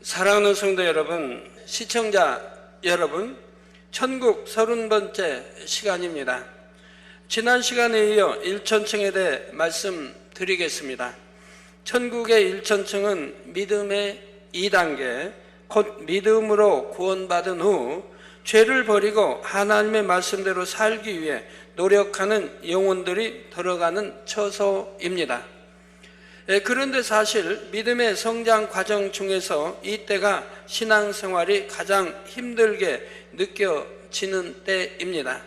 사랑하는 성도 여러분, 시청자 여러분, 천국 30번째 시간입니다. 지난 시간에 이어 1천층에 대해 말씀드리겠습니다. 천국의 1천층은 믿음의 2단계, 곧 믿음으로 구원받은 후 죄를 버리고 하나님의 말씀대로 살기 위해 노력하는 영혼들이 들어가는 처소입니다. 그런데 사실 믿음의 성장 과정 중에서 이때가 신앙생활이 가장 힘들게 느껴지는 때입니다.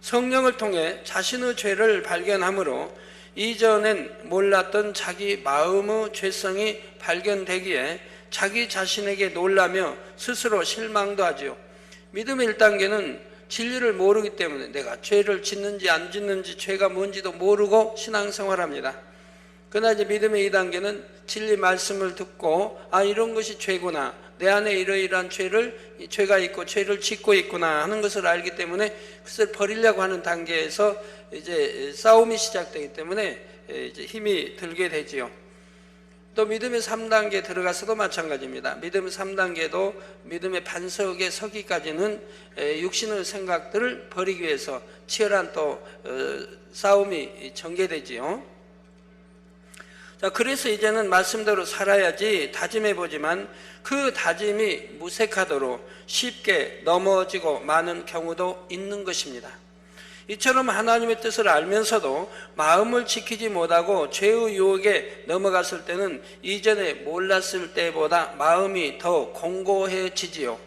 성령을 통해 자신의 죄를 발견함으로 이전엔 몰랐던 자기 마음의 죄성이 발견되기에 자기 자신에게 놀라며 스스로 실망도 하지요. 믿음의 1단계는 진리를 모르기 때문에 내가 죄를 짓는지 안 짓는지 죄가 뭔지도 모르고 신앙생활합니다. 그러나 이제 믿음의 2단계는 진리 말씀을 듣고 이런 것이 죄구나, 내 안에 이러이러한 죄가 있고 죄를 짓고 있구나 하는 것을 알기 때문에 그것을 버리려고 하는 단계에서 이제 싸움이 시작되기 때문에 이제 힘이 들게 되지요. 또 믿음의 3단계에 들어가서도 마찬가지입니다. 믿음의 3단계도 믿음의 반석에 서기까지는 육신의 생각들을 버리기 위해서 치열한 또 싸움이 전개되지요. 자, 그래서 이제는 말씀대로 살아야지 다짐해보지만 그 다짐이 무색하도록 쉽게 넘어지고 마는 경우도 있는 것입니다. 이처럼 하나님의 뜻을 알면서도 마음을 지키지 못하고 죄의 유혹에 넘어갔을 때는 이전에 몰랐을 때보다 마음이 더 공고해지지요.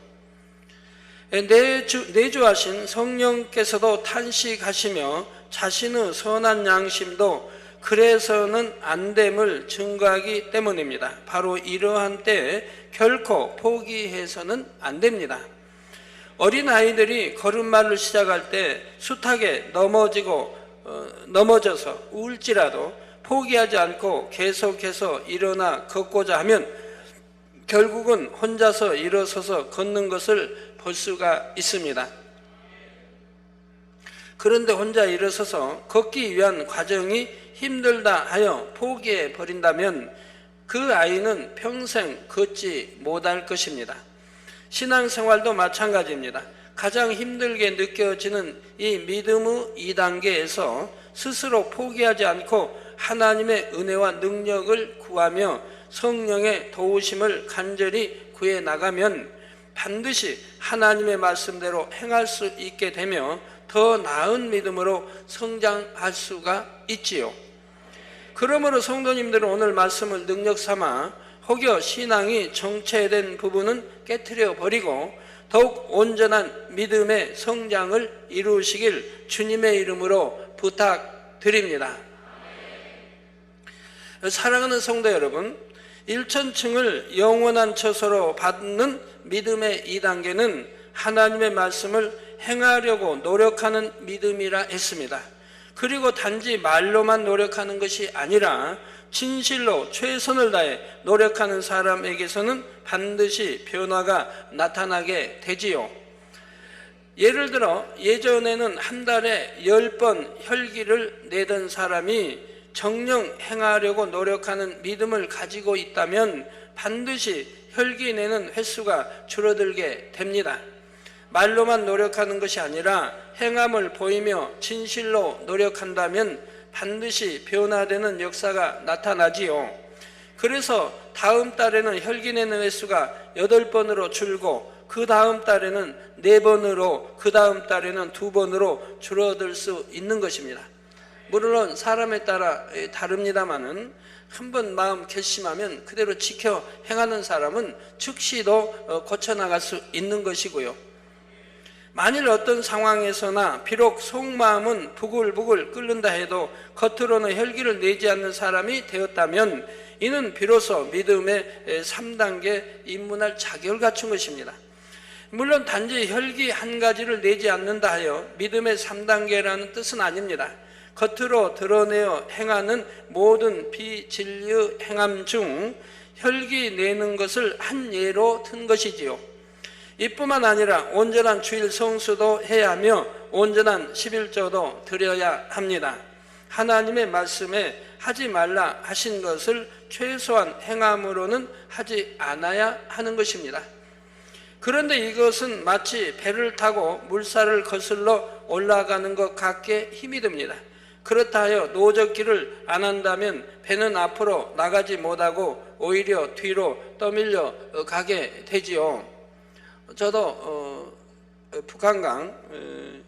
내주하신 성령께서도 탄식하시며 자신의 선한 양심도 그래서는 안 됨을 증거하기 때문입니다. 바로 이러한 때에 결코 포기해서는 안 됩니다. 어린아이들이 걸음마를 시작할 때 숱하게 넘어져서 울지라도 포기하지 않고 계속해서 일어나 걷고자 하면 결국은 혼자서 일어서서 걷는 것을 볼 수가 있습니다. 그런데 혼자 일어서서 걷기 위한 과정이 힘들다 하여 포기해 버린다면 그 아이는 평생 걷지 못할 것입니다. 신앙생활도 마찬가지입니다. 가장 힘들게 느껴지는 이 믿음의 2단계에서 스스로 포기하지 않고 하나님의 은혜와 능력을 구하며 성령의 도우심을 간절히 구해 나가면 반드시 하나님의 말씀대로 행할 수 있게 되며 더 나은 믿음으로 성장할 수가 있지요. 그러므로 성도님들은 오늘 말씀을 능력 삼아 혹여 신앙이 정체된 부분은 깨트려 버리고 더욱 온전한 믿음의 성장을 이루시길 주님의 이름으로 부탁드립니다. 사랑하는 성도 여러분, 1천층을 영원한 처소로 받는 믿음의 2단계는 하나님의 말씀을 행하려고 노력하는 믿음이라 했습니다. 그리고 단지 말로만 노력하는 것이 아니라 진실로 최선을 다해 노력하는 사람에게서는 반드시 변화가 나타나게 되지요. 예를 들어 예전에는 한 달에 10번 혈기를 내던 사람이 정령 행하려고 노력하는 믿음을 가지고 있다면 반드시 혈기 내는 횟수가 줄어들게 됩니다. 말로만 노력하는 것이 아니라 행함을 보이며 진실로 노력한다면 반드시 변화되는 역사가 나타나지요. 그래서 다음 달에는 혈기 내는 횟수가 8번으로 줄고 그 다음 달에는 4번으로 그 다음 달에는 2번으로 줄어들 수 있는 것입니다. 물론 사람에 따라 다릅니다마는 한번 마음 결심하면 그대로 지켜 행하는 사람은 즉시도 고쳐나갈 수 있는 것이고요. 만일 어떤 상황에서나 비록 속마음은 부글부글 끓는다 해도 겉으로는 혈기를 내지 않는 사람이 되었다면 이는 비로소 믿음의 3단계 입문할 자격을 갖춘 것입니다. 물론 단지 혈기 한 가지를 내지 않는다 하여 믿음의 3단계라는 뜻은 아닙니다. 겉으로 드러내어 행하는 모든 비진리의 행함 중 혈기 내는 것을 한 예로 든 것이지요. 이뿐만 아니라 온전한 주일 성수도 해야 하며 온전한 11조도 드려야 합니다. 하나님의 말씀에 하지 말라 하신 것을 최소한 행함으로는 하지 않아야 하는 것입니다. 그런데 이것은 마치 배를 타고 물살을 거슬러 올라가는 것 같게 힘이 듭니다. 그렇다 하여 노젓기를 안 한다면 배는 앞으로 나가지 못하고 오히려 뒤로 떠밀려 가게 되지요. 저도 북한강을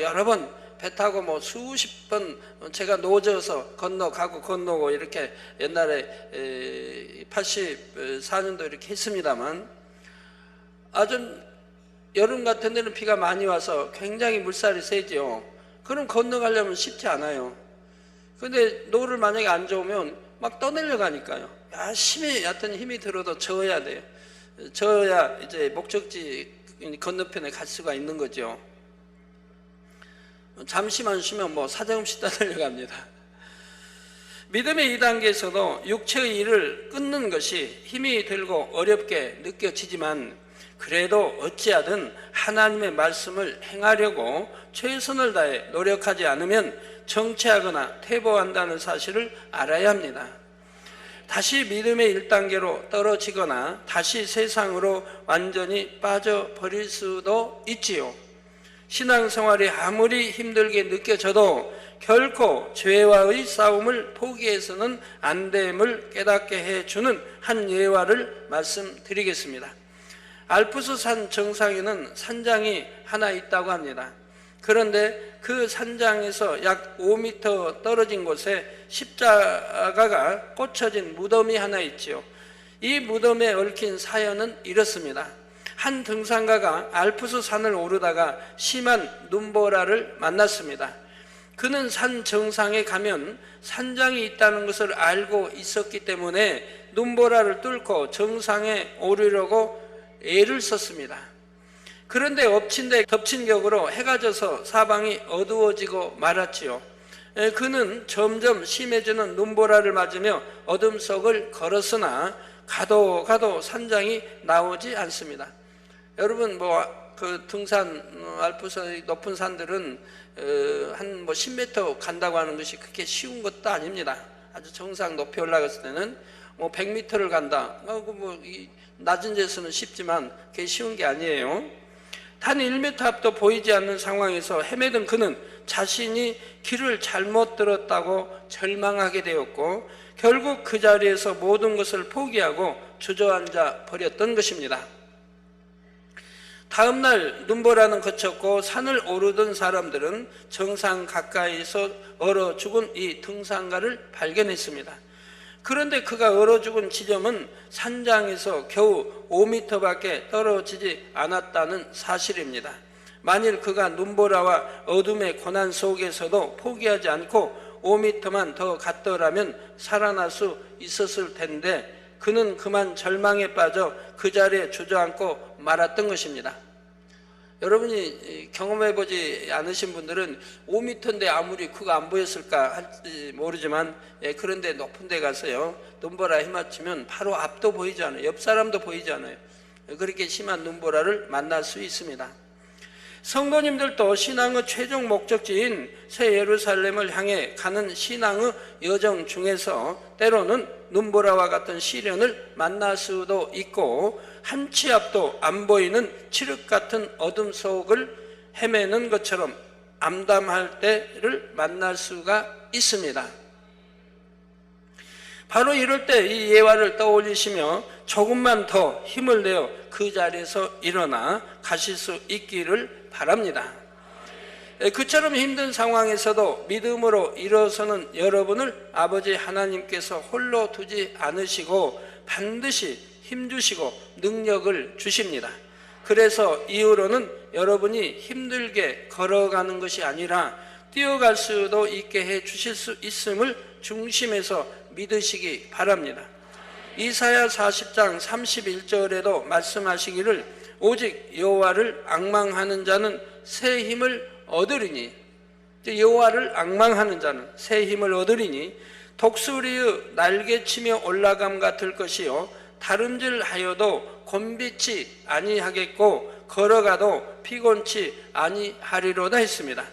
여러 번 배 타고 수십 번 제가 노져서 건너고 이렇게 옛날에 84년도 이렇게 했습니다만, 아주 여름 같은 데는 비가 많이 와서 굉장히 물살이 세죠. 그럼 건너가려면 쉽지 않아요. 근데 노를 만약에 안 좋으면 막 떠내려가니까요. 열심히 하여튼 힘이 들어도 저어야 돼요. 저어야 이제 목적지 건너편에 갈 수가 있는 거죠. 잠시만 쉬면 사정없이 떠내려갑니다. 믿음의 2단계에서도 육체의 일을 끊는 것이 힘이 들고 어렵게 느껴지지만, 그래도 어찌하든 하나님의 말씀을 행하려고 최선을 다해 노력하지 않으면 정체하거나 퇴보한다는 사실을 알아야 합니다. 다시 믿음의 1단계로 떨어지거나 다시 세상으로 완전히 빠져버릴 수도 있지요. 신앙생활이 아무리 힘들게 느껴져도 결코 죄와의 싸움을 포기해서는 안 됨을 깨닫게 해주는 한 예화를 말씀드리겠습니다. 알프스 산 정상에는 산장이 하나 있다고 합니다. 그런데 그 산장에서 약 5m 떨어진 곳에 십자가가 꽂혀진 무덤이 하나 있지요. 이 무덤에 얽힌 사연은 이렇습니다. 한 등산가가 알프스 산을 오르다가 심한 눈보라를 만났습니다. 그는 산 정상에 가면 산장이 있다는 것을 알고 있었기 때문에 눈보라를 뚫고 정상에 오르려고 애를 썼습니다. 그런데 엎친 데 덮친 격으로 해가 져서 사방이 어두워지고 말았지요. 그는 점점 심해지는 눈보라를 맞으며 어둠 속을 걸었으나 가도 산장이 나오지 않습니다. 여러분 그 등산 알프스 높은 산들은 한 10m 간다고 하는 것이 그렇게 쉬운 것도 아닙니다. 아주 정상 높이 올라갔을 때는 100m를 간다. 이 낮은 데서는 쉽지만 그게 쉬운 게 아니에요. 단 1m 앞도 보이지 않는 상황에서 헤매던 그는 자신이 길을 잘못 들었다고 절망하게 되었고, 결국 그 자리에서 모든 것을 포기하고 주저앉아 버렸던 것입니다. 다음날 눈보라는 그쳤고 산을 오르던 사람들은 정상 가까이서 얼어 죽은 이 등산가를 발견했습니다. 그런데 그가 얼어 죽은 지점은 산장에서 겨우 5m밖에 떨어지지 않았다는 사실입니다. 만일 그가 눈보라와 어둠의 고난 속에서도 포기하지 않고 5m만 더 갔더라면 살아날 수 있었을 텐데, 그는 그만 절망에 빠져 그 자리에 주저앉고 말았던 것입니다. 여러분이 경험해보지 않으신 분들은 5m인데 아무리 그가 안 보였을까 할지 모르지만, 그런데 높은 데 가서요 눈보라 휘맞추면 바로 앞도 보이지 않아요. 옆 사람도 보이지 않아요. 그렇게 심한 눈보라를 만날 수 있습니다. 성도님들도 신앙의 최종 목적지인 새 예루살렘을 향해 가는 신앙의 여정 중에서 때로는 눈보라와 같은 시련을 만날 수도 있고, 한치 앞도 안 보이는 칠흑 같은 어둠 속을 헤매는 것처럼 암담할 때를 만날 수가 있습니다. 바로 이럴 때 이 예화를 떠올리시며 조금만 더 힘을 내어 그 자리에서 일어나 가실 수 있기를 바랍니다. 그처럼 힘든 상황에서도 믿음으로 일어서는 여러분을 아버지 하나님께서 홀로 두지 않으시고 반드시 힘주시고 능력을 주십니다. 그래서 이후로는 여러분이 힘들게 걸어가는 것이 아니라 뛰어갈 수도 있게 해 주실 수 있음을 중심에서 믿으시기 바랍니다. 이사야 40장 31절에도 말씀하시기를 오직 여호와를 앙망하는 자는 새 힘을 얻으리니, 여호와를 앙망하는 자는 새 힘을 얻으리니 독수리의 날개치며 올라감 같을 것이요 다름질하여도 곤비치 아니하겠고 걸어가도 피곤치 아니하리로다 했습니다.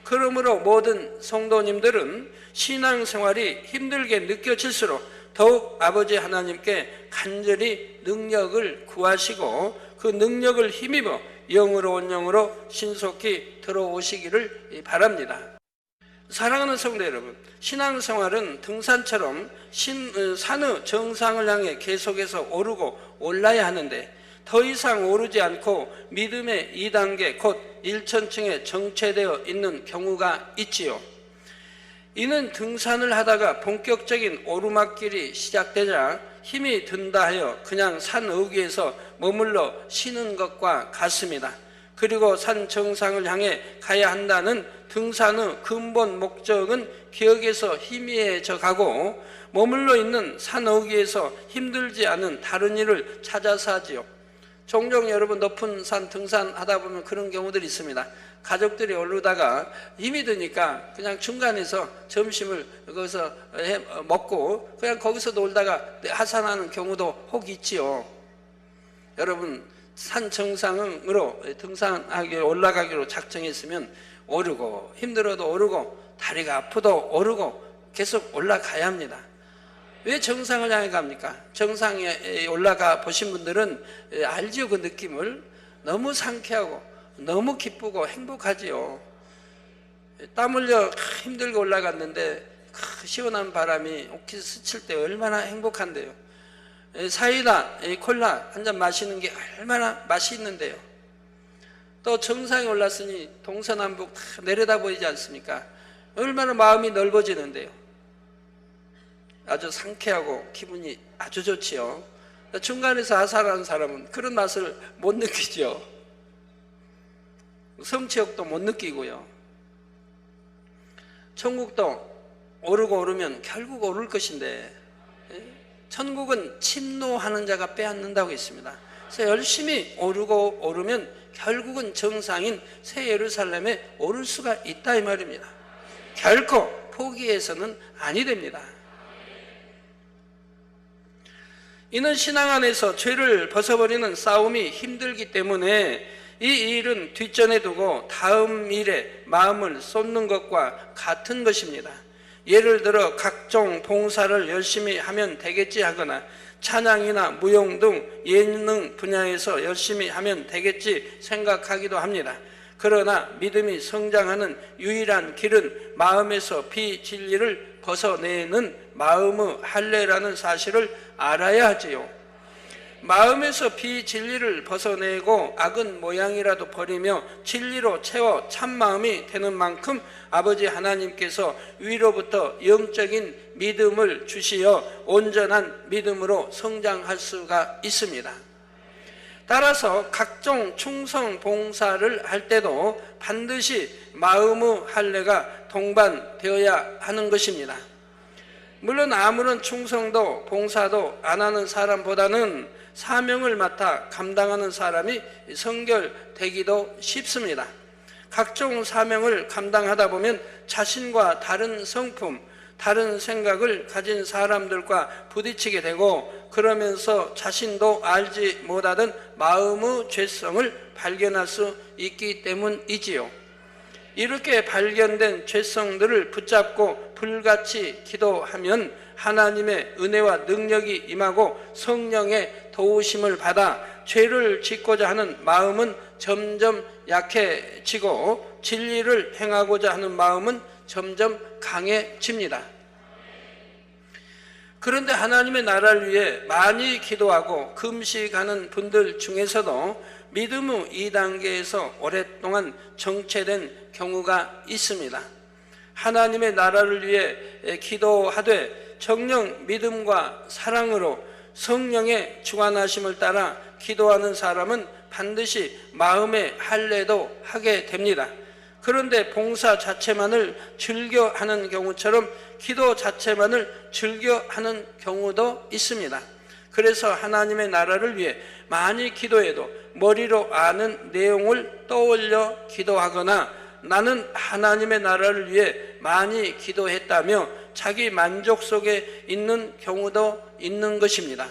그러므로 모든 성도님들은 신앙생활이 힘들게 느껴질수록 더욱 아버지 하나님께 간절히 능력을 구하시고 그 능력을 힘입어 영으로 온 영으로 신속히 들어오시기를 바랍니다. 사랑하는 성도 여러분, 신앙생활은 등산처럼 산의 정상을 향해 계속해서 오르고 올라야 하는데 더 이상 오르지 않고 믿음의 2단계 곧 1천층에 정체되어 있는 경우가 있지요. 이는 등산을 하다가 본격적인 오르막길이 시작되자 힘이 든다 하여 그냥 산 어귀에서 머물러 쉬는 것과 같습니다. 그리고 산 정상을 향해 가야 한다는 등산의 근본 목적은 기억에서 희미해져 가고 머물러 있는 산 어귀에서 힘들지 않은 다른 일을 찾아서 하지요. 종종 여러분 높은 산 등산하다 보면 그런 경우들이 있습니다. 가족들이 오르다가 힘이 드니까 그냥 중간에서 점심을 거기서 먹고 그냥 거기서 놀다가 하산하는 경우도 혹 있지요. 여러분 산 정상으로 등산하기 올라가기로 작정했으면 오르고 힘들어도 오르고 다리가 아프도 오르고 계속 올라가야 합니다. 왜 정상을 향해 갑니까? 정상에 올라가 보신 분들은 알지요. 그 느낌을. 너무 상쾌하고 너무 기쁘고 행복하지요. 땀 흘려 힘들게 올라갔는데 시원한 바람이 오키 스칠 때 얼마나 행복한데요. 사이다, 콜라 한 잔 마시는 게 얼마나 맛이 있는데요. 또 정상에 올랐으니 동서남북 다 내려다 보이지 않습니까? 얼마나 마음이 넓어지는데요. 아주 상쾌하고 기분이 아주 좋지요. 중간에서 하산하는 사람은 그런 맛을 못 느끼죠. 성취욕도 못 느끼고요. 천국도 오르고 오르면 결국 오를 것인데 천국은 침노하는 자가 빼앗는다고 했습니다. 그래서 열심히 오르고 오르면 결국은 정상인 새 예루살렘에 오를 수가 있다 이 말입니다. 결코 포기해서는 아니 됩니다. 이는 신앙 안에서 죄를 벗어버리는 싸움이 힘들기 때문에 이 일은 뒷전에 두고 다음 일에 마음을 쏟는 것과 같은 것입니다. 예를 들어 각종 봉사를 열심히 하면 되겠지 하거나 찬양이나 무용 등 예능 분야에서 열심히 하면 되겠지 생각하기도 합니다. 그러나 믿음이 성장하는 유일한 길은 마음에서 비진리를 벗어내는 마음의 할례라는 사실을 알아야 하지요. 마음에서 비진리를 벗어내고 악은 모양이라도 버리며 진리로 채워 참마음이 되는 만큼 아버지 하나님께서 위로부터 영적인 믿음을 주시어 온전한 믿음으로 성장할 수가 있습니다. 따라서 각종 충성 봉사를 할 때도 반드시 마음의 할례가 동반되어야 하는 것입니다. 물론 아무런 충성도 봉사도 안 하는 사람보다는 사명을 맡아 감당하는 사람이 성결되기도 쉽습니다. 각종 사명을 감당하다 보면 자신과 다른 성품, 다른 생각을 가진 사람들과 부딪히게 되고 그러면서 자신도 알지 못하던 마음의 죄성을 발견할 수 있기 때문이지요. 이렇게 발견된 죄성들을 붙잡고 불같이 기도하면 하나님의 은혜와 능력이 임하고 성령의 도우심을 받아 죄를 짓고자 하는 마음은 점점 약해지고 진리를 행하고자 하는 마음은 점점 강해집니다. 그런데 하나님의 나라를 위해 많이 기도하고 금식하는 분들 중에서도 믿음의 2단계에서 오랫동안 정체된 경우가 있습니다. 하나님의 나라를 위해 기도하되 정녕 믿음과 사랑으로 성령의 주관하심을 따라 기도하는 사람은 반드시 마음의 할례도 하게 됩니다. 그런데 봉사 자체만을 즐겨 하는 경우처럼 기도 자체만을 즐겨 하는 경우도 있습니다. 그래서 하나님의 나라를 위해 많이 기도해도 머리로 아는 내용을 떠올려 기도하거나 나는 하나님의 나라를 위해 많이 기도했다며 자기 만족 속에 있는 경우도 있는 것입니다.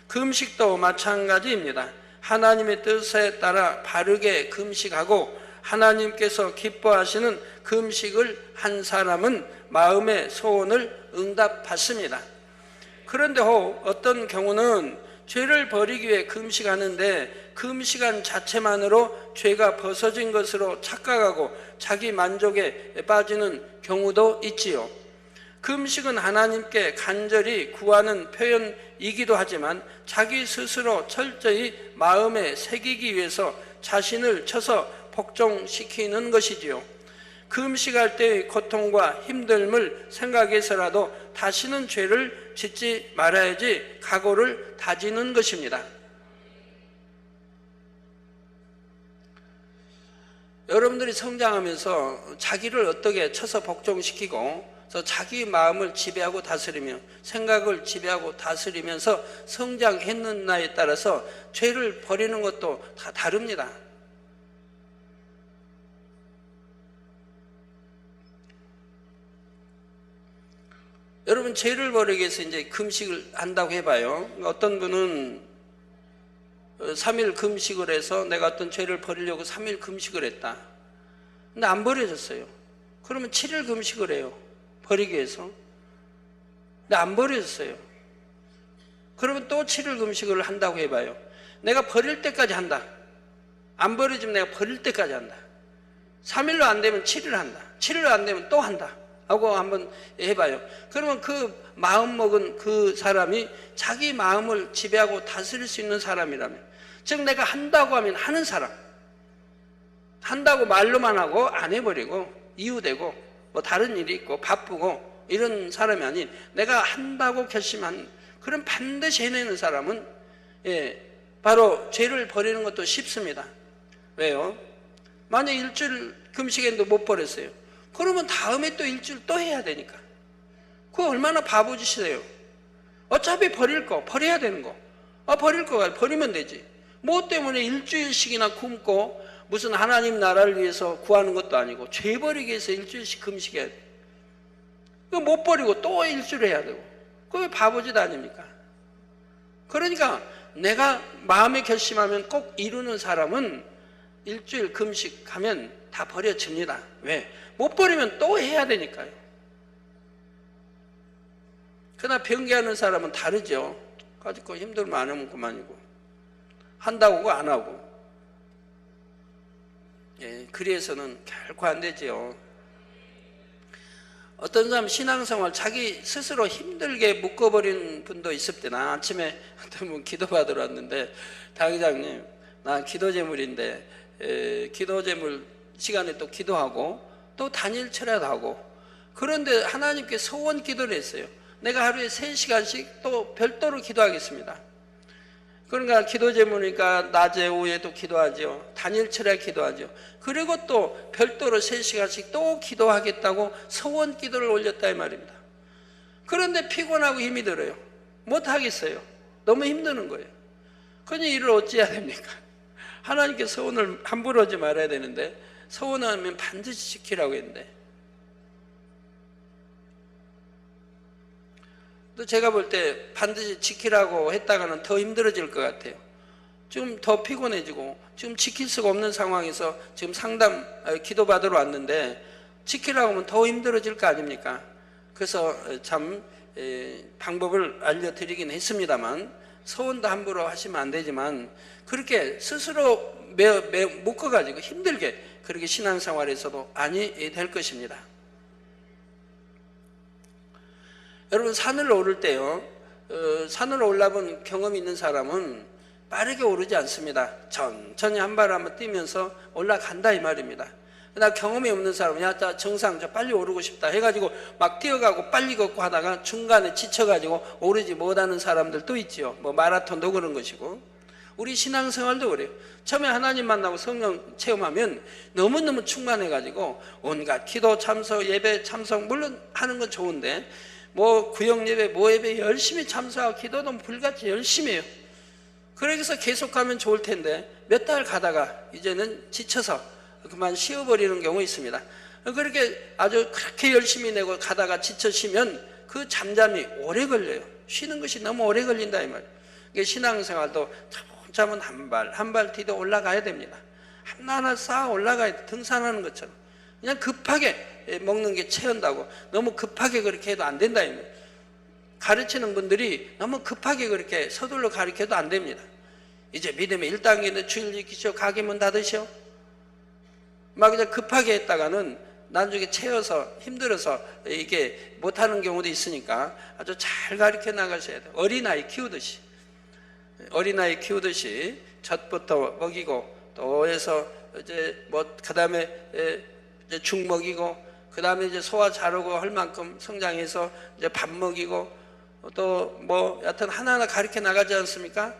금식도 마찬가지입니다. 하나님의 뜻에 따라 바르게 금식하고 하나님께서 기뻐하시는 금식을 한 사람은 마음의 소원을 응답받습니다. 그런데 혹 어떤 경우는 죄를 버리기 위해 금식하는데 금식한 자체만으로 죄가 벗어진 것으로 착각하고 자기 만족에 빠지는 경우도 있지요. 금식은 하나님께 간절히 구하는 표현이기도 하지만 자기 스스로 철저히 마음에 새기기 위해서 자신을 쳐서 복종시키는 것이지요. 금식할 때의 고통과 힘듦을 생각해서라도 다시는 죄를 짓지 말아야지 각오를 다지는 것입니다. 여러분들이 성장하면서 자기를 어떻게 쳐서 복종시키고 자기 마음을 지배하고 다스리며 생각을 지배하고 다스리면서 성장했느냐에 따라서 죄를 버리는 것도 다 다릅니다. 여러분, 죄를 버리기 위해서 이제 금식을 한다고 해봐요. 어떤 분은 3일 금식을 해서 내가 어떤 죄를 버리려고 3일 금식을 했다. 근데 안 버려졌어요. 그러면 7일 금식을 해요. 버리기 위해서. 근데 안 버려졌어요. 그러면 또 7일 금식을 한다고 해봐요. 내가 버릴 때까지 한다. 안 버려지면 내가 버릴 때까지 한다. 3일로 안 되면 7일 한다. 7일로 안 되면 또 한다 하고 한번 해봐요. 그러면 그 마음 먹은 그 사람이 자기 마음을 지배하고 다스릴 수 있는 사람이라면, 즉 내가 한다고 하면 하는 사람, 한다고 말로만 하고 안 해버리고 이유되고 뭐 다른 일이 있고 바쁘고 이런 사람이 아닌 내가 한다고 결심한, 그럼 반드시 해내는 사람은 바로 죄를 버리는 것도 쉽습니다. 왜요? 만약 일주일 금식했는데 못 버렸어요. 그러면 다음에 또 일주일 또 해야 되니까. 그거 얼마나 바보짓이세요. 어차피 버릴 거 버려야 되는 거, 버릴 거 버리면 되지. 뭐 때문에 일주일씩이나 굶고 무슨 하나님 나라를 위해서 구하는 것도 아니고 죄 버리기 위해서 일주일씩 금식해야 돼. 그거 못 버리고 또 일주일 해야 되고. 그게 바보짓 아닙니까? 그러니까 내가 마음에 결심하면 꼭 이루는 사람은 일주일 금식하면 다 버려집니다. 왜? 못 버리면 또 해야 되니까요. 그러나 변개하는 사람은 다르죠. 가지고 힘들면 안 하면 그만이고, 한다고 안 하고. 그래서는 결코 안 되지요. 어떤 사람 신앙생활 자기 스스로 힘들게 묶어버린 분도 있을 때나, 아침에 어떤 분 기도받으러 왔는데, 당회장님 나 기도제물인데 기도제물 시간에 또 기도하고 또 단일 철야도 하고, 그런데 하나님께 소원 기도를 했어요. 내가 하루에 3시간씩 또 별도로 기도하겠습니다. 그러니까 기도제물이니까 낮에 오후에도 기도하죠. 단일 철야 기도하죠. 그리고 또 별도로 3시간씩 또 기도하겠다고 소원 기도를 올렸다 이 말입니다. 그런데 피곤하고 힘이 들어요. 못하겠어요. 너무 힘드는 거예요. 그러니 이를 어찌해야 됩니까? 하나님께 소원을 함부로 하지 말아야 되는데, 소원하면 반드시 지키라고 했는데, 또 제가 볼 때 반드시 지키라고 했다가는 더 힘들어질 것 같아요. 지금 더 피곤해지고, 지금 지킬 수가 없는 상황에서 지금 상담 기도받으러 왔는데 지키라고 하면 더 힘들어질 거 아닙니까? 그래서 참 방법을 알려드리긴 했습니다만, 소원도 함부로 하시면 안 되지만 그렇게 스스로 묶어가지고 힘들게 그렇게 신앙생활에서도 아니 될 것입니다. 여러분, 산을 오를 때요, 산을 올라본 경험이 있는 사람은 빠르게 오르지 않습니다. 천천히 한 발 한번 뛰면서 올라간다 이 말입니다. 나 경험이 없는 사람은 야, 정상 저 빨리 오르고 싶다 해가지고 막 뛰어가고 빨리 걷고 하다가 중간에 지쳐가지고 오르지 못하는 사람들도 있지요. 뭐 마라톤도 그런 것이고, 우리 신앙생활도 그래요. 처음에 하나님 만나고 성령 체험하면 너무너무 충만해가지고 온갖 기도 참석, 예배 참석 물론 하는 건 좋은데, 뭐 구역 예배, 뭐 예배 열심히 참석하고 기도도 불같이 열심히 해요. 그래서 계속하면 좋을 텐데 몇 달 가다가 이제는 지쳐서 그만 쉬어버리는 경우 있습니다. 그렇게 아주 그렇게 열심히 내고 가다가 지쳐 쉬면 그 잠잠이 오래 걸려요. 쉬는 것이 너무 오래 걸린다 이 말이에요. 신앙생활도 차분차분 한 발 한 발 뒤로 올라가야 됩니다. 하나하나 쌓아 올라가야 돼. 등산하는 것처럼. 그냥 급하게 먹는 게 채운다고 너무 급하게 그렇게 해도 안 된다. 가르치는 분들이 너무 급하게 그렇게 서둘러 가르쳐도 안 됩니다. 이제 믿음의 1단계는 주일 지키시오, 가게 문 닫으시오. 막 그냥 급하게 했다가는 나중에 채워서 힘들어서 이게 못하는 경우도 있으니까 아주 잘 가르쳐 나가셔야 돼요. 어린아이 키우듯이 젖부터 먹이고 또 해서 이제 그 다음에 이제 죽 먹이고 그 다음에 이제 소화 잘하고 할 만큼 성장해서 이제 밥 먹이고 또 여하튼 하나하나 가르쳐 나가지 않습니까?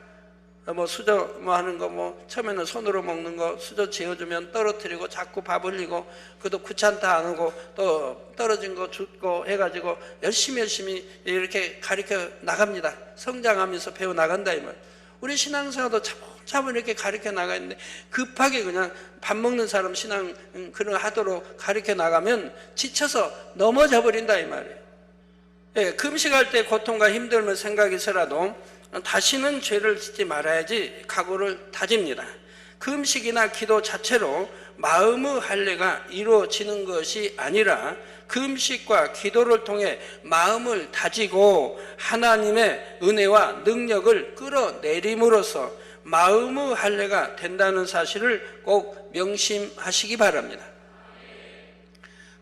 수저 하는 거 처음에는 손으로 먹는 거 수저 지어주면 떨어뜨리고 자꾸 밥 흘리고 그것도 귀찮다 안 하고 또 떨어진 거 줍고 해가지고 열심히 이렇게 가르쳐 나갑니다. 성장하면서 배워 나간다 이 말. 우리 신앙생활도 차분 이렇게 가르쳐 나가는데 급하게 그냥 밥 먹는 사람 신앙 그런 하도록 가르쳐 나가면 지쳐서 넘어져 버린다 이 말이에요. 예, 금식할 때 고통과 힘듦을 생각해서라도 다시는 죄를 짓지 말아야지 각오를 다집니다. 금식이나 기도 자체로 마음의 할례가 이루어지는 것이 아니라 금식과 기도를 통해 마음을 다지고 하나님의 은혜와 능력을 끌어내림으로써 마음의 할례가 된다는 사실을 꼭 명심하시기 바랍니다.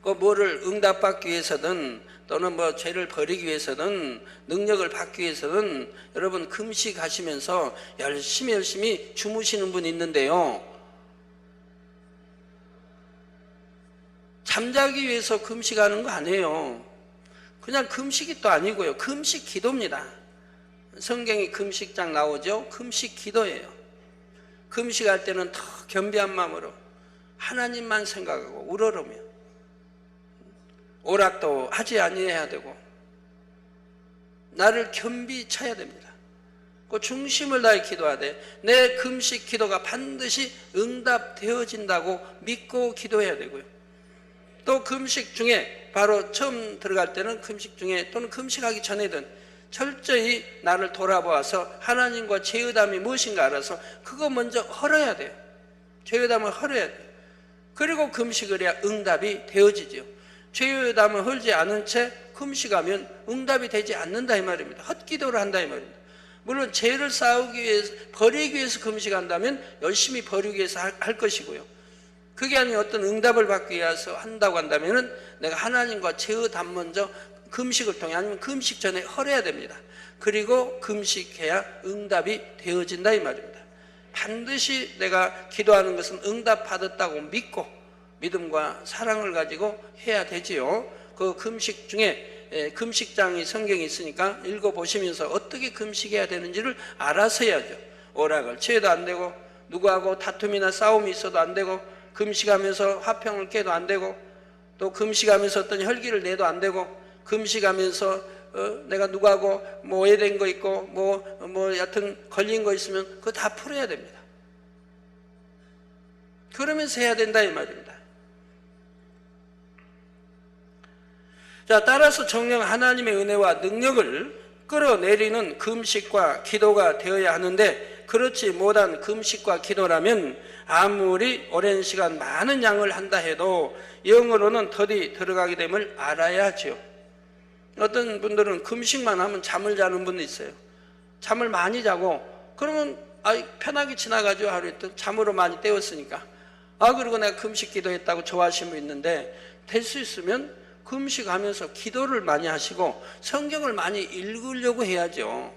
뭐를 응답받기 위해서든 또는 죄를 버리기 위해서든 능력을 받기 위해서든 여러분 금식하시면서 열심히 주무시는 분이 있는데요. 잠자기 위해서 금식하는 거 아니에요. 그냥 금식이 또 아니고요. 금식 기도입니다. 성경에 금식장 나오죠. 금식 기도예요. 금식할 때는 더 겸비한 마음으로 하나님만 생각하고 우러러며 오락도 하지 아니해야 되고 나를 겸비 쳐야 됩니다. 그 중심을 다해 기도하되 내 금식 기도가 반드시 응답되어진다고 믿고 기도해야 되고요. 또 금식 중에 바로 처음 들어갈 때는 금식 중에 또는 금식하기 전에든 철저히 나를 돌아보아서 하나님과 죄의담이 무엇인가 알아서 그거 먼저 헐어야 돼요. 죄의담을 헐어야 돼요. 그리고 금식을 해야 응답이 되어지죠. 죄의담을 헐지 않은 채 금식하면 응답이 되지 않는다 이 말입니다. 헛기도를 한다 이 말입니다. 물론 죄를 쌓기 위해서 버리기 위해서 금식한다면 열심히 버리기 위해서 할 것이고요. 그게 아닌 어떤 응답을 받기 위해서 한다고 한다면은 내가 하나님과 죄의담 먼저 금식을 통해 아니면 금식 전에 헐어야 됩니다. 그리고 금식해야 응답이 되어진다 이 말입니다. 반드시 내가 기도하는 것은 응답받았다고 믿고 믿음과 사랑을 가지고 해야 되지요. 그 금식 중에 금식장이 성경에 있으니까 읽어보시면서 어떻게 금식해야 되는지를 알아서 해야죠. 오락을 취해도 안 되고 누구하고 다툼이나 싸움이 있어도 안 되고 금식하면서 화평을 깨도 안 되고 또 금식하면서 어떤 혈기를 내도 안 되고 금식하면서 내가 누구하고 오해된 거 있고 여하튼 걸린 거 있으면 그거 다 풀어야 됩니다. 그러면서 해야 된다 이 말입니다. 자, 따라서 정녕 하나님의 은혜와 능력을 끌어내리는 금식과 기도가 되어야 하는데 그렇지 못한 금식과 기도라면 아무리 오랜 시간 많은 양을 한다 해도 영으로는 더디 들어가게 됨을 알아야 하죠. 어떤 분들은 금식만 하면 잠을 자는 분도 있어요. 잠을 많이 자고 그러면 편하게 지나가죠. 하루 이틀 잠으로 많이 때웠으니까. 그리고 내가 금식 기도했다고 좋아하시는 분 있는데 될 수 있으면 금식하면서 기도를 많이 하시고 성경을 많이 읽으려고 해야죠.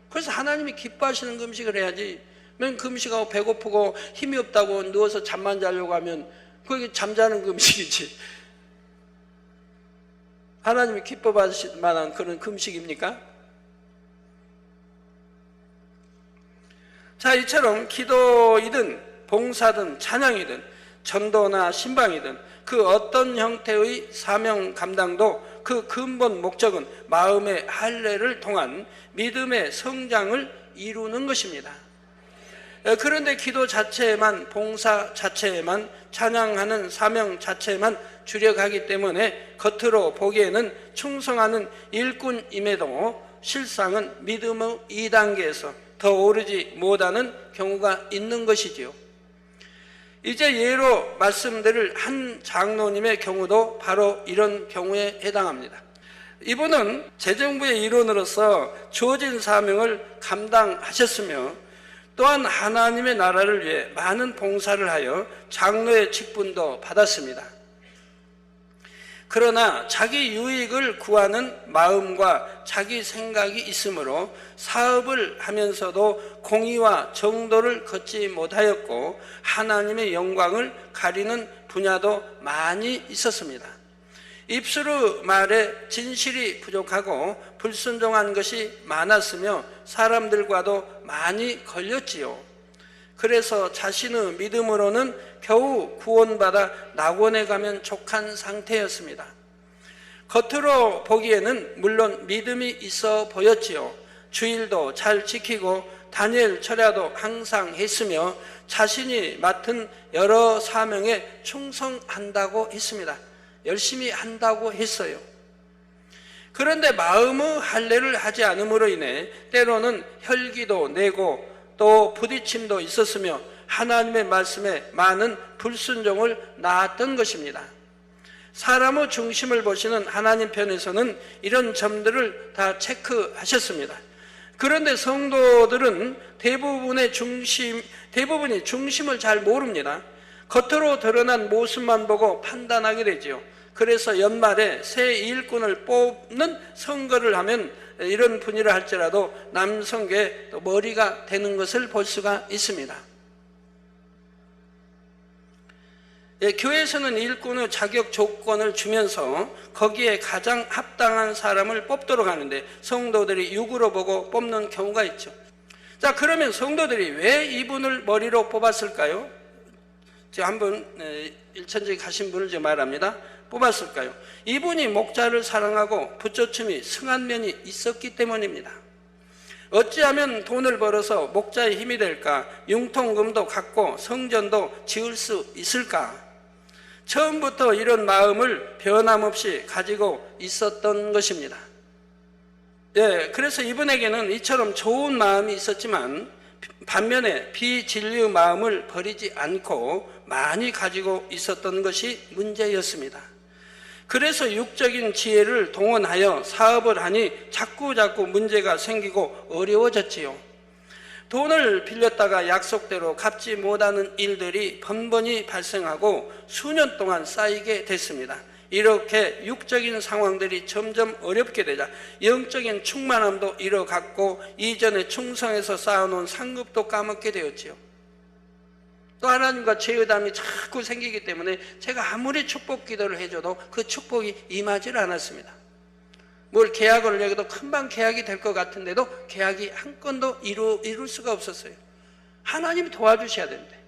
그래서 하나님이 기뻐하시는 금식을 해야지. 맨 금식하고 배고프고 힘이 없다고 누워서 잠만 자려고 하면 그게 잠자는 금식이지. 하나님이 기뻐하실 만한 그런 금식입니까? 자, 이처럼 기도이든 봉사든 찬양이든 전도나 신방이든 그 어떤 형태의 사명 감당도 그 근본 목적은 마음의 할례를 통한 믿음의 성장을 이루는 것입니다. 그런데 기도 자체에만 봉사 자체에만 찬양하는 사명 자체에만 주력하기 때문에 겉으로 보기에는 충성하는 일꾼임에도 실상은 믿음의 2단계에서 더 오르지 못하는 경우가 있는 것이지요. 이제 예로 말씀드릴 한 장로님의 경우도 바로 이런 경우에 해당합니다. 이분은 재정부의 일원으로서 주어진 사명을 감당하셨으며 또한 하나님의 나라를 위해 많은 봉사를 하여 장로의 직분도 받았습니다. 그러나 자기 유익을 구하는 마음과 자기 생각이 있으므로 사업을 하면서도 공의와 정도를 걷지 못하였고 하나님의 영광을 가리는 분야도 많이 있었습니다. 입술의 말에 진실이 부족하고 불순종한 것이 많았으며 사람들과도 많이 걸렸지요. 그래서 자신의 믿음으로는 겨우 구원받아 낙원에 가면 족한 상태였습니다. 겉으로 보기에는 물론 믿음이 있어 보였지요. 주일도 잘 지키고 다니엘 철야도 항상 했으며 자신이 맡은 여러 사명에 충성한다고 했습니다. 열심히 한다고 했어요. 그런데 마음의 할례를 하지 않음으로 인해 때로는 혈기도 내고 또 부딪힘도 있었으며 하나님의 말씀에 많은 불순종을 낳았던 것입니다. 사람의 중심을 보시는 하나님 편에서는 이런 점들을 다 체크하셨습니다. 그런데 성도들은 대부분이 중심을 잘 모릅니다. 겉으로 드러난 모습만 보고 판단하게 되지요. 그래서 연말에 새 일꾼을 뽑는 선거를 하면 이런 분이라 할지라도 남성계 머리가 되는 것을 볼 수가 있습니다. 교회에서는 일꾼의 자격 조건을 주면서 거기에 가장 합당한 사람을 뽑도록 하는데 성도들이 육으로 보고 뽑는 경우가 있죠. 자, 그러면 성도들이 왜 이분을 머리로 뽑았을까요? 제가 한번 일천지에 가신 분을 제가 말합니다. 뽑았을까요? 이분이 목자를 사랑하고 부처춤이 승한 면이 있었기 때문입니다. 어찌하면 돈을 벌어서 목자의 힘이 될까? 융통금도 갖고 성전도 지을 수 있을까? 처음부터 이런 마음을 변함없이 가지고 있었던 것입니다. 그래서 이분에게는 이처럼 좋은 마음이 있었지만 반면에 비진리의 마음을 버리지 않고 많이 가지고 있었던 것이 문제였습니다. 그래서 육적인 지혜를 동원하여 사업을 하니 자꾸 문제가 생기고 어려워졌지요. 돈을 빌렸다가 약속대로 갚지 못하는 일들이 번번이 발생하고 수년 동안 쌓이게 됐습니다. 이렇게 육적인 상황들이 점점 어렵게 되자 영적인 충만함도 잃어갔고 이전에 충성해서 쌓아놓은 상급도 까먹게 되었지요. 또 하나님과 죄의담이 자꾸 생기기 때문에 제가 아무리 축복 기도를 해줘도 그 축복이 임하지 않았습니다. 뭘 계약을 해도 금방 계약이 될 것 같은데도 계약이 한 건도 이룰 수가 없었어요. 하나님이 도와주셔야 되는데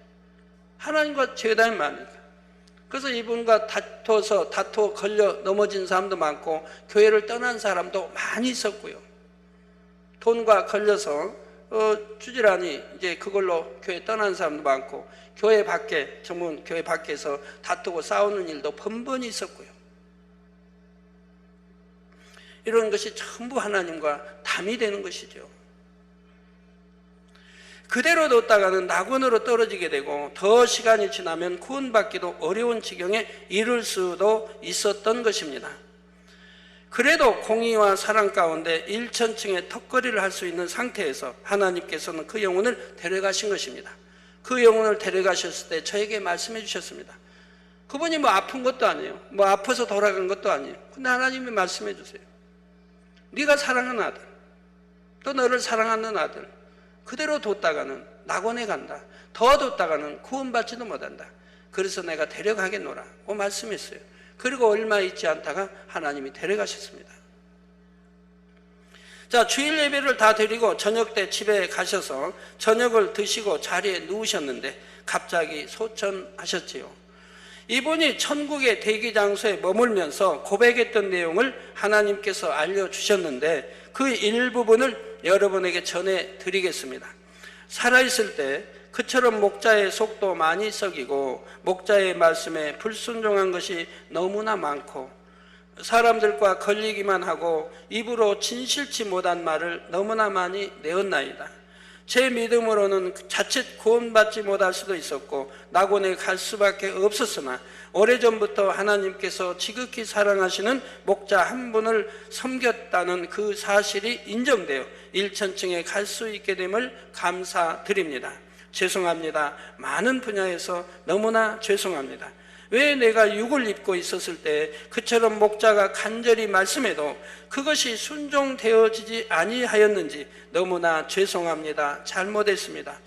하나님과 죄의담이 많으니까. 그래서 이분과 다투어 걸려 넘어진 사람도 많고 교회를 떠난 사람도 많이 있었고요. 돈과 걸려서 주질하니 이제 그걸로 교회 떠난 사람도 많고 교회 밖에 전문 교회 밖에서 다투고 싸우는 일도 번번이 있었고요. 이런 것이 전부 하나님과 담이 되는 것이죠. 그대로 뒀다가는 낙원으로 떨어지게 되고 더 시간이 지나면 구원받기도 어려운 지경에 이를 수도 있었던 것입니다. 그래도 공의와 사랑 가운데 일천층의 턱걸이를 할 수 있는 상태에서 하나님께서는 그 영혼을 데려가신 것입니다. 그 영혼을 데려가셨을 때 저에게 말씀해 주셨습니다. 그분이 아픈 것도 아니에요. 아파서 돌아간 것도 아니에요. 근데 하나님이 말씀해 주세요. 네가 사랑하는 아들, 또 너를 사랑하는 아들 그대로 뒀다가는 낙원에 간다. 더 뒀다가는 구원받지도 못한다. 그래서 내가 데려가겠노라고 말씀했어요. 그리고 얼마 있지 않다가 하나님이 데려가셨습니다. 자, 주일 예배를 다 드리고 저녁 때 집에 가셔서 저녁을 드시고 자리에 누우셨는데 갑자기 소천하셨지요. 이분이 천국의 대기 장소에 머물면서 고백했던 내용을 하나님께서 알려주셨는데 그 일부분을 여러분에게 전해드리겠습니다. 살아있을 때 그처럼 목자의 속도 많이 썩이고 목자의 말씀에 불순종한 것이 너무나 많고 사람들과 걸리기만 하고 입으로 진실치 못한 말을 너무나 많이 내었나이다. 제 믿음으로는 자칫 구원받지 못할 수도 있었고 낙원에 갈 수밖에 없었으나 오래전부터 하나님께서 지극히 사랑하시는 목자 한 분을 섬겼다는 그 사실이 인정되어 일천층에 갈 수 있게 됨을 감사드립니다. 죄송합니다. 많은 분야에서 너무나 죄송합니다. 왜 내가 육을 입고 있었을 때 그처럼 목자가 간절히 말씀해도 그것이 순종되어지지 아니하였는지 너무나 죄송합니다. 잘못했습니다.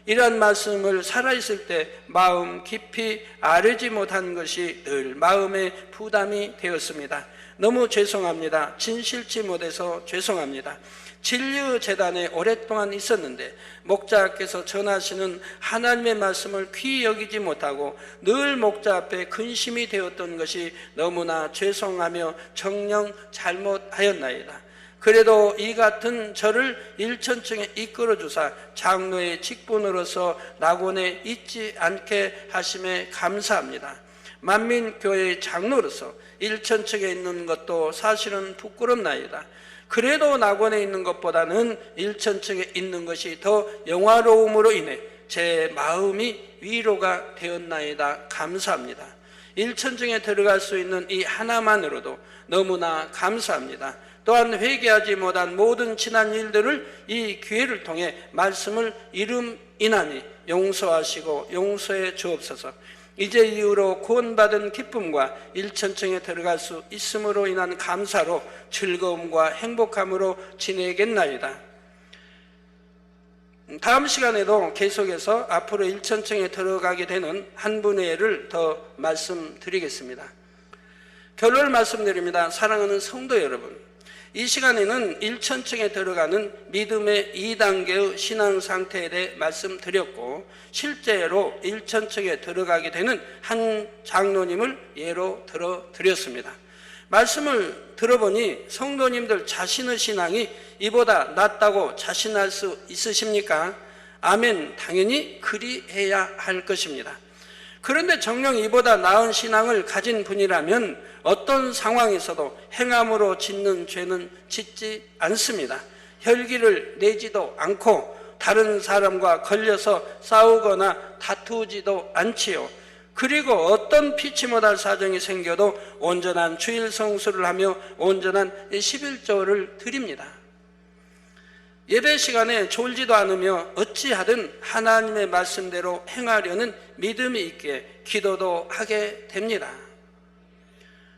이러한 말씀을 살아있을 때 마음 깊이 아뢰지 못한 것이 늘 마음의 부담이 되었습니다. 너무 죄송합니다. 진실치 못해서 죄송합니다. 진리의재단에 오랫동안 있었는데 목자께서 전하시는 하나님의 말씀을 귀히 여기지 못하고 늘 목자 앞에 근심이 되었던 것이 너무나 죄송하며 정녕 잘못하였나이다. 그래도 이 같은 저를 일천층에 이끌어주사 장로의 직분으로서 낙원에 있지 않게 하심에 감사합니다. 만민교회의 장로로서 일천층에 있는 것도 사실은 부끄럽나이다. 그래도 낙원에 있는 것보다는 일천층에 있는 것이 더 영화로움으로 인해 제 마음이 위로가 되었나이다. 감사합니다. 일천층에 들어갈 수 있는 이 하나만으로도 너무나 감사합니다. 또한 회개하지 못한 모든 지난 일들을 이 기회를 통해 말씀을 이름이나니 용서하시고 용서해 주옵소서. 이제 이후로 구원받은 기쁨과 일천층에 들어갈 수 있음으로 인한 감사로 즐거움과 행복함으로 지내겠나이다. 다음 시간에도 계속해서 앞으로 일천층에 들어가게 되는 한 분의 예를 더 말씀드리겠습니다. 결론을 말씀드립니다. 사랑하는 성도 여러분, 이 시간에는 일천층에 들어가는 믿음의 2단계의 신앙 상태에 대해 말씀드렸고 실제로 일천층에 들어가게 되는 한 장로님을 예로 들어드렸습니다. 말씀을 들어보니 성도님들 자신의 신앙이 이보다 낫다고 자신할 수 있으십니까? 아멘. 당연히 그리해야 할 것입니다. 그런데 정녕 이보다 나은 신앙을 가진 분이라면 어떤 상황에서도 행함으로 짓는 죄는 짓지 않습니다. 혈기를 내지도 않고 다른 사람과 걸려서 싸우거나 다투지도 않지요. 그리고 어떤 피치 못할 사정이 생겨도 온전한 주일 성수를 하며 온전한 11조를 드립니다. 예배 시간에 졸지도 않으며 어찌하든 하나님의 말씀대로 행하려는 믿음이 있기에 기도도 하게 됩니다.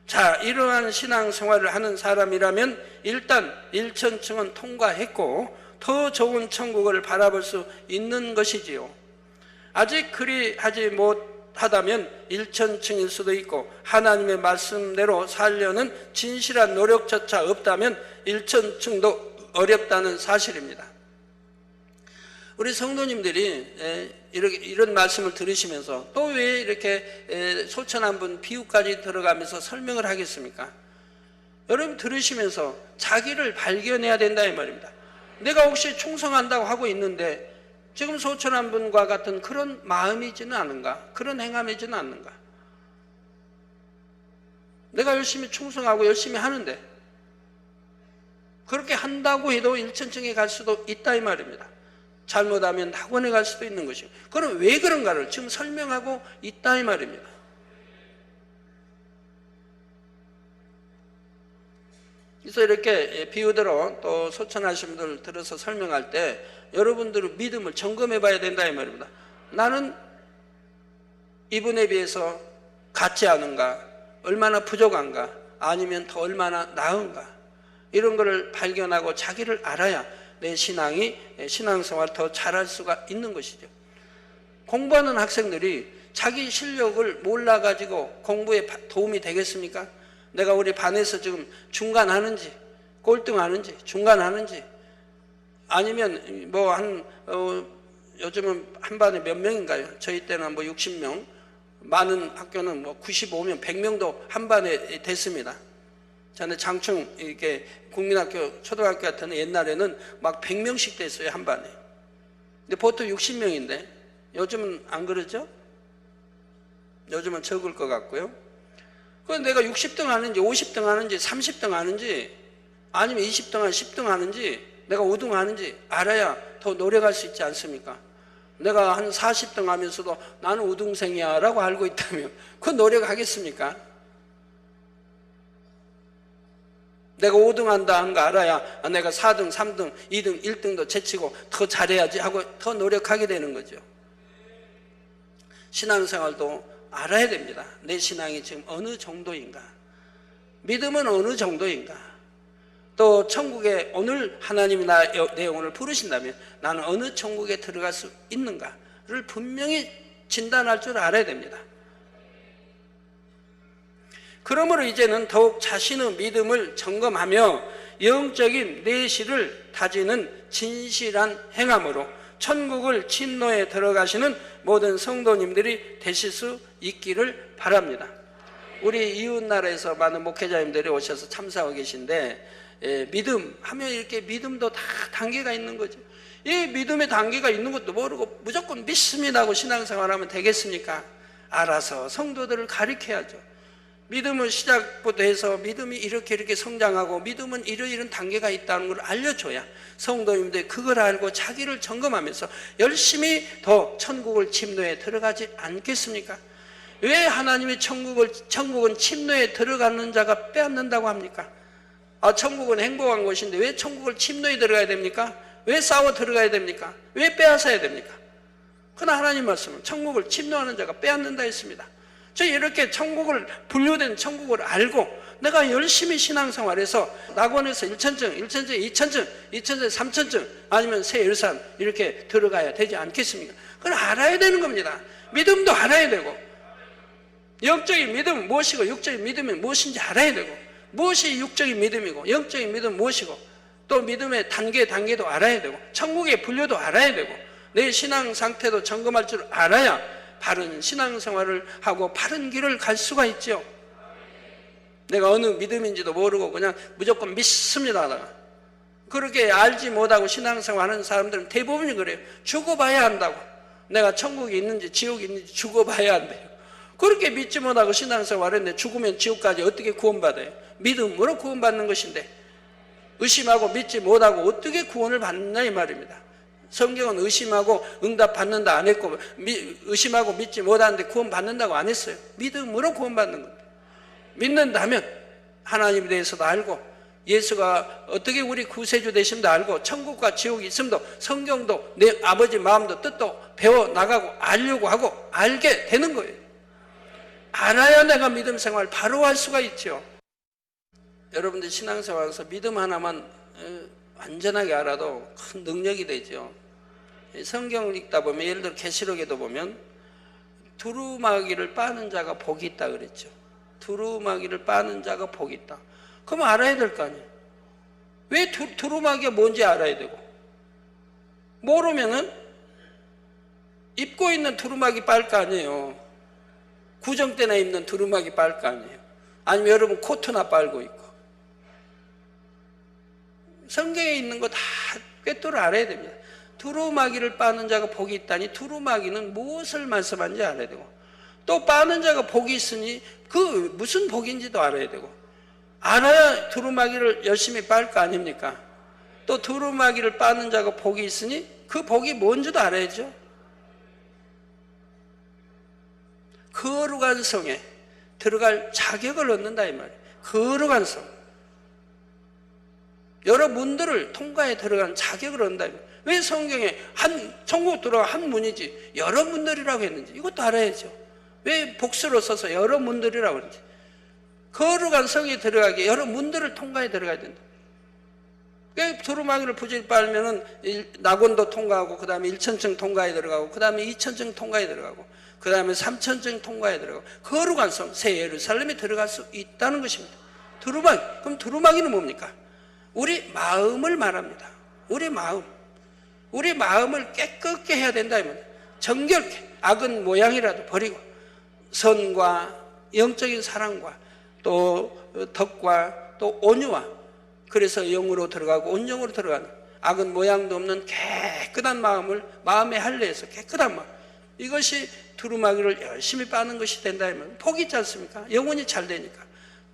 자, 이러한 신앙생활을 하는 사람이라면 일단 일천층은 통과했고 더 좋은 천국을 바라볼 수 있는 것이지요. 아직 그리하지 못하다면 일천층일 수도 있고 하나님의 말씀대로 살려는 진실한 노력조차 없다면 일천층도 어렵다는 사실입니다. 우리 성도님들이 이런 말씀을 들으시면서 또 왜 이렇게 소천한 분 비유까지 들어가면서 설명을 하겠습니까? 여러분 들으시면서 자기를 발견해야 된다 이 말입니다. 내가 혹시 충성한다고 하고 있는데 지금 소천한 분과 같은 그런 마음이지는 않은가? 그런 행함이지는 않는가? 내가 열심히 충성하고 열심히 하는데 그렇게 한다고 해도 일천층에 갈 수도 있다 이 말입니다. 잘못하면 낙원에 갈 수도 있는 것이고 그럼 왜 그런가를 지금 설명하고 있다 이 말입니다. 그래서 이렇게 비유대로 또 소천하신 분들 들어서 설명할 때 여러분들의 믿음을 점검해 봐야 된다 이 말입니다. 나는 이분에 비해서 같지 않은가? 얼마나 부족한가? 아니면 더 얼마나 나은가? 이런 것을 발견하고 자기를 알아야 내 신앙생활 더 잘할 수가 있는 것이죠. 공부하는 학생들이 자기 실력을 몰라가지고 공부에 도움이 되겠습니까? 내가 우리 반에서 지금 중간하는지 꼴등하는지 중간하는지 아니면 요즘은 한 반에 몇 명인가요? 저희 때는 60명, 많은 학교는 95명, 100명도 한 반에 됐습니다. 저는 장충 이렇게 국민학교 초등학교 같은 옛날에는 막 100명씩 됐어요 한 반에. 근데 보통 60명인데 요즘은 안 그러죠? 요즘은 적을 것 같고요. 그럼 내가 60등 하는지 50등 하는지 30등 하는지 아니면 20등 10등 하는지 내가 우등하는지 알아야 더 노력할 수 있지 않습니까? 내가 한 40등 하면서도 나는 우등생이야 라고 알고 있다면 그 노력하겠습니까? 내가 5등한다 하는 거 알아야 내가 4등, 3등, 2등, 1등도 제치고 더 잘해야지 하고 더 노력하게 되는 거죠. 신앙생활도 알아야 됩니다. 내 신앙이 지금 어느 정도인가? 믿음은 어느 정도인가? 또 천국에 오늘 하나님이 내 영혼을 부르신다면 나는 어느 천국에 들어갈 수 있는가를 분명히 진단할 줄 알아야 됩니다. 그러므로 이제는 더욱 자신의 믿음을 점검하며 영적인 내실을 다지는 진실한 행함으로 천국을 침노에 들어가시는 모든 성도님들이 되실 수 있기를 바랍니다. 우리 이웃나라에서 많은 목회자님들이 오셔서 참석하고 계신데 믿음 하면 이렇게 믿음도 다 단계가 있는 거죠. 이 믿음의 단계가 있는 것도 모르고 무조건 믿습니다고 신앙생활하면 되겠습니까? 알아서 성도들을 가르쳐야죠. 믿음을 시작부터 해서 믿음이 이렇게 성장하고 믿음은 이런 단계가 있다는 걸 알려줘야 성도님들이 그걸 알고 자기를 점검하면서 열심히 더 천국을 침노에 들어가지 않겠습니까? 왜 하나님이 천국은 침노에 들어가는 자가 빼앗는다고 합니까? 천국은 행복한 곳인데 왜 천국을 침노에 들어가야 됩니까? 왜 싸워 들어가야 됩니까? 왜 빼앗아야 됩니까? 그러나 하나님 말씀은 천국을 침노하는 자가 빼앗는다 했습니다. 저 이렇게 분류된 천국을 알고 내가 열심히 신앙생활해서 낙원에서 1천층, 2천층, 2천층, 3천층 아니면 새 예루살렘 이렇게 들어가야 되지 않겠습니까? 그걸 알아야 되는 겁니다. 믿음도 알아야 되고 영적인 믿음은 무엇이고 육적인 믿음이 무엇인지 알아야 되고 무엇이 육적인 믿음이고 영적인 믿음은 무엇이고 또 믿음의 단계도 알아야 되고 천국의 분류도 알아야 되고 내 신앙 상태도 점검할 줄 알아야 바른 신앙생활을 하고 바른 길을 갈 수가 있죠. 내가 어느 믿음인지도 모르고 그냥 무조건 믿습니다. 그렇게 알지 못하고 신앙생활하는 사람들은 대부분이 그래요. 죽어봐야 한다고. 내가 천국이 있는지 지옥이 있는지 죽어봐야 한대요. 그렇게 믿지 못하고 신앙생활했는데 죽으면 지옥까지 어떻게 구원받아요? 믿음으로 구원받는 것인데 의심하고 믿지 못하고 어떻게 구원을 받느냐 이 말입니다. 성경은 의심하고 응답 받는다 안 했고 의심하고 믿지 못하는데 구원 받는다고 안 했어요. 믿음으로 구원 받는 겁니다. 믿는다면 하나님에 대해서도 알고 예수가 어떻게 우리 구세주 되심도 알고 천국과 지옥이 있음도 성경도 내 아버지 마음도 뜻도 배워나가고 알려고 하고 알게 되는 거예요. 알아야 내가 믿음 생활 바로 할 수가 있죠. 여러분들 신앙생활에서 믿음 하나만 완전하게 알아도 큰 능력이 되죠. 성경을 읽다 보면 예를 들어 계시록에도 보면 두루마기를 빠는 자가 복이 있다 그랬죠. 두루마기를 빠는 자가 복이 있다. 그럼 알아야 될 거 아니에요. 왜 두루마기가 뭔지 알아야 되고 모르면은 입고 있는 두루마기 빨 거 아니에요. 구정 때나 입는 두루마기 빨 거 아니에요. 아니면 여러분 코트나 빨고 있고 성경에 있는 거 다 꿰뚫어 알아야 됩니다. 두루마기를 빠는 자가 복이 있다니 두루마기는 무엇을 말씀하는지 알아야 되고 또 빠는 자가 복이 있으니 그 무슨 복인지도 알아야 되고 알아야 두루마기를 열심히 빨 거 아닙니까? 또 두루마기를 빠는 자가 복이 있으니 그 복이 뭔지도 알아야죠. 거룩한 성에 들어갈 자격을 얻는다 이 말이에요. 거룩한 성. 여러 문들을 통과해 들어간 자격을 얻는다. 왜 성경에 천국 들어가 한 문이지 여러 문들이라고 했는지 이것도 알아야죠. 왜 복수로 써서 여러 문들이라고 했는지 거룩한 성에 들어가기 여러 문들을 통과해 들어가야 된다. 두루마기를 부지런히 빨면은 낙원도 통과하고 그 다음에 1천층 통과해 들어가고 그 다음에 2천층 통과해 들어가고 그 다음에 3천층 통과해 들어가고 거룩한 성 새 예루살렘에 들어갈 수 있다는 것입니다. 두루마기. 그럼 두루마기는 뭡니까? 우리 마음을 말합니다. 우리 마음을 깨끗게 해야 된다. 정결케 악은 모양이라도 버리고 선과 영적인 사랑과 또 덕과 또 온유와 그래서 영으로 들어가고 온영으로 들어가는 악은 모양도 없는 깨끗한 마음의 할례에서 깨끗한 마음 이것이 두루마기를 열심히 빠는 것이 된다. 복이 있지 않습니까? 영혼이 잘 되니까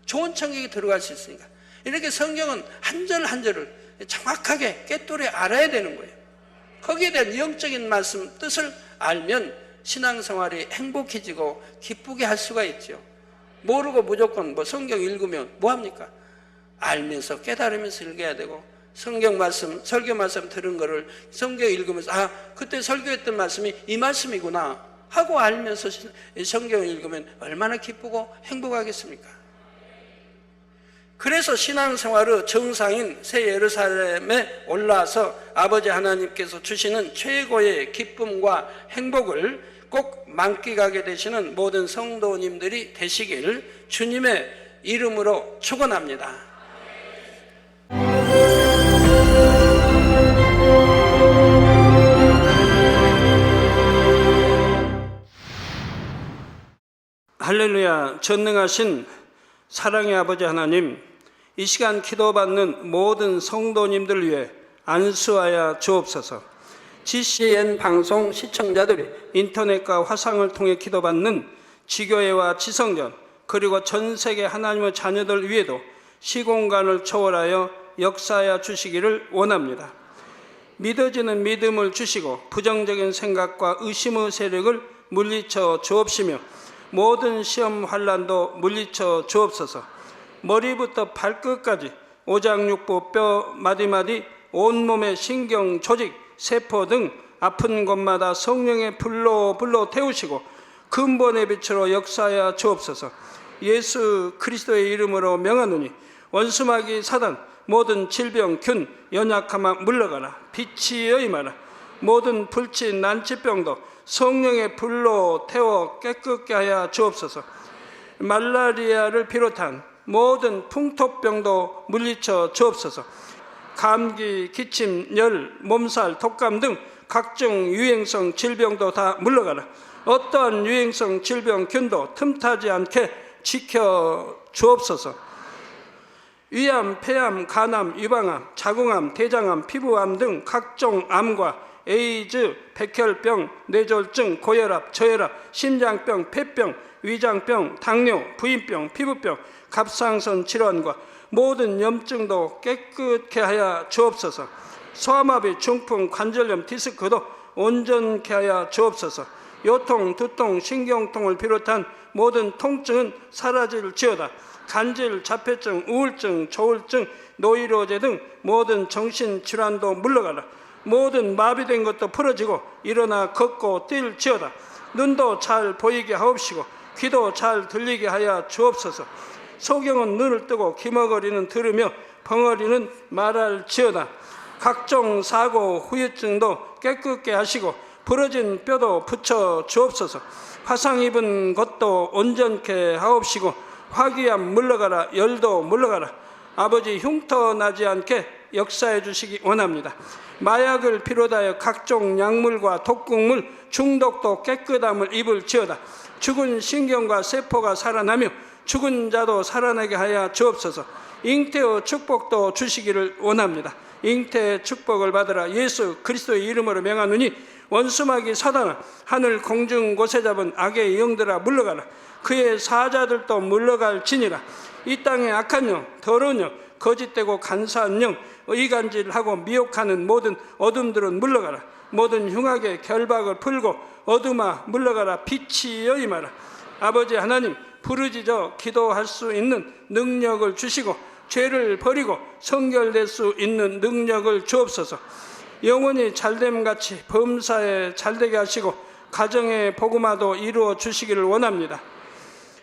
좋은 천국에 들어갈 수 있으니까 이렇게 성경은 한 절 한 절을 정확하게 꿰뚫어 알아야 되는 거예요. 거기에 대한 영적인 말씀 뜻을 알면 신앙생활이 행복해지고 기쁘게 할 수가 있죠. 모르고 무조건 성경 읽으면 뭐합니까? 알면서 깨달으면서 읽어야 되고, 성경 말씀, 설교 말씀 들은 거를 성경 읽으면서 그때 설교했던 말씀이 이 말씀이구나 하고 알면서 성경을 읽으면 얼마나 기쁘고 행복하겠습니까? 그래서 신앙생활의 정상인 새 예루살렘에 올라와서 아버지 하나님께서 주시는 최고의 기쁨과 행복을 꼭 만끽하게 되시는 모든 성도님들이 되시길 주님의 이름으로 축원합니다. 할렐루야. 전능하신 사랑의 아버지 하나님, 이 시간 기도받는 모든 성도님들 위해 안수하여 주옵소서. GCN 방송 시청자들이 인터넷과 화상을 통해 기도받는 지교회와 지성전, 그리고 전 세계 하나님의 자녀들 위에도 시공간을 초월하여 역사하여 주시기를 원합니다. 믿어지는 믿음을 주시고 부정적인 생각과 의심의 세력을 물리쳐 주옵시며 모든 시험 환난도 물리쳐 주옵소서. 머리부터 발끝까지 오장육부 뼈 마디마디 온몸의 신경 조직 세포 등 아픈 곳마다 성령의 불로 태우시고 근본의 빛으로 역사하여 주옵소서. 예수 그리스도의 이름으로 명하노니 원수마귀 사단 모든 질병 균 연약함아 물러가라. 빛이 여임하라. 모든 불치 난치병도 성령의 불로 태워 깨끗게 하여 주옵소서. 말라리아를 비롯한 모든 풍토병도 물리쳐 주옵소서. 감기, 기침, 열, 몸살, 독감 등 각종 유행성 질병도 다 물러가라. 어떠한 유행성 질병 균도 틈타지 않게 지켜 주옵소서. 위암, 폐암, 간암, 유방암, 자궁암, 대장암, 피부암 등 각종 암과 에이즈, 백혈병, 뇌졸중, 고혈압, 저혈압, 심장병, 폐병, 위장병, 당뇨, 부인병, 피부병, 갑상선 질환과 모든 염증도 깨끗게 하여 주옵소서. 소아마비, 중풍, 관절염, 디스크도 온전케 하여 주옵소서. 요통, 두통, 신경통을 비롯한 모든 통증은 사라질지어다. 간질, 자폐증, 우울증, 조울증, 노이로제 등 모든 정신질환도 물러가라. 모든 마비된 것도 풀어지고 일어나 걷고 뛸지어다. 눈도 잘 보이게 하옵시고 귀도 잘 들리게 하여 주옵소서. 소경은 눈을 뜨고 기머거리는 들으며 벙어리는 말할지어다. 각종 사고 후유증도 깨끗게 하시고 부러진 뼈도 붙여 주옵소서. 화상 입은 것도 온전케 하옵시고 화기암 물러가라. 열도 물러가라. 아버지 흉터 나지 않게 역사해 주시기 원합니다. 마약을 비롯하여 각종 약물과 독극물 중독도 깨끗함을 입을지어다. 죽은 신경과 세포가 살아나며 죽은 자도 살아나게 하여 주옵소서. 잉태의 축복도 주시기를 원합니다. 잉태의 축복을 받으라. 예수 그리스도의 이름으로 명하노니 원수마귀 사단아 하늘 공중 곳에 잡은 악의 영들아 물러가라. 그의 사자들도 물러갈지니라. 이 땅의 악한 영, 더러운 영, 거짓되고 간사한 영, 의간질하고 미혹하는 모든 어둠들은 물러가라. 모든 흉악의 결박을 풀고 어둠아 물러가라. 빛이 여임하라. 아버지 하나님, 부르짖어 기도할 수 있는 능력을 주시고 죄를 버리고 성결될 수 있는 능력을 주옵소서. 영원히 잘됨같이 범사에 잘되게 하시고 가정의 복음화도 이루어 주시기를 원합니다.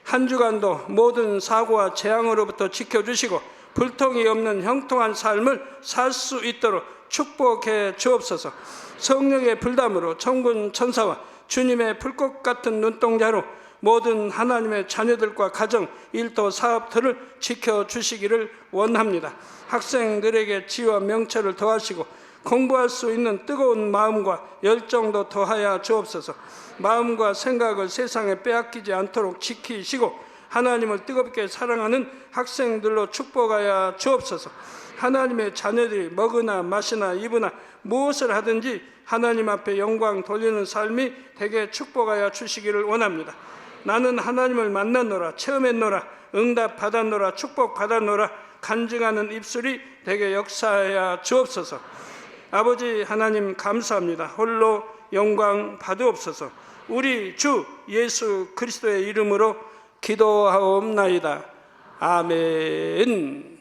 한 주간도 모든 사고와 재앙으로부터 지켜주시고 불통이 없는 형통한 삶을 살 수 있도록 축복해 주옵소서. 성령의 불담으로 천군 천사와 주님의 불꽃 같은 눈동자로 모든 하나님의 자녀들과 가정, 일도, 사업들을 지켜주시기를 원합니다. 학생들에게 지혜와 명철을 더하시고 공부할 수 있는 뜨거운 마음과 열정도 더하여 주옵소서. 마음과 생각을 세상에 빼앗기지 않도록 지키시고 하나님을 뜨겁게 사랑하는 학생들로 축복하여 주옵소서. 하나님의 자녀들이 먹으나 마시나 입으나 무엇을 하든지 하나님 앞에 영광 돌리는 삶이 되게 축복하여 주시기를 원합니다. 나는 하나님을 만났노라, 체험했노라, 응답 받았노라, 축복 받았노라, 간증하는 입술이 되게 역사하여 주옵소서. 아버지 하나님 감사합니다. 홀로 영광 받으옵소서. 우리 주 예수 그리스도의 이름으로 기도하옵나이다. 아멘.